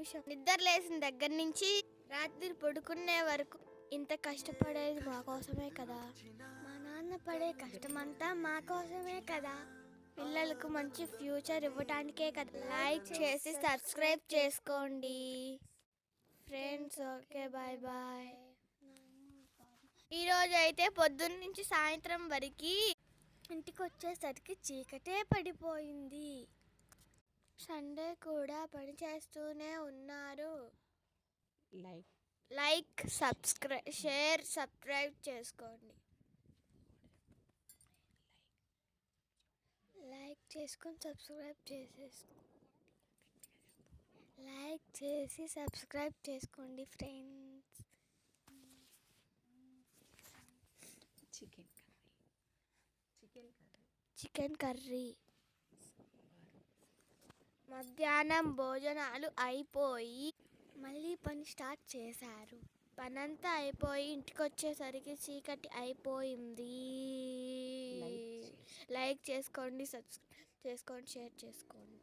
నిమిషం నిద్ర లేచిన దగ్గర నుంచి రాత్రి పడుకునే వరకు ఇంత కష్టపడేది మా కోసమే కదా. మా నాన్న పడే కష్టమంతా మా కోసమే కదా. పిల్లలకు మంచి ఫ్యూచర్ ఇవ్వడానికే కదా. లైక్ చేసి సబ్స్క్రైబ్ చేసుకోండి ఫ్రెండ్స్. Okay, bye bye. ఈరోజు అయితే పొద్దున్న నుంచి సాయంత్రం వరకు ఇంటికి వచ్చేసరికి చీకటే పడిపోయింది. సండే కూడా పని చేస్తూనే ఉన్నారు. లైక్ సబ్స్క్రైబ్ షేర్ సబ్స్క్రైబ్ చేసుకోండి. లైక్ చేసుకొని సబ్స్క్రైబ్ లైక్ చేసి సబ్స్క్రైబ్ చేసుకోండి ఫ్రెండ్స్. Chicken curry. మధ్యాహ్నం భోజనాలు అయిపోయి మళ్ళీ పని స్టార్ట్ చేశారు. పనంతా అయిపోయి ఇంటికి వచ్చేసరికి చీకటి అయిపోయింది. లైక్ చేసుకోండి, సబ్స్క్రైబ్ చేసుకోండి, షేర్ చేసుకోండి.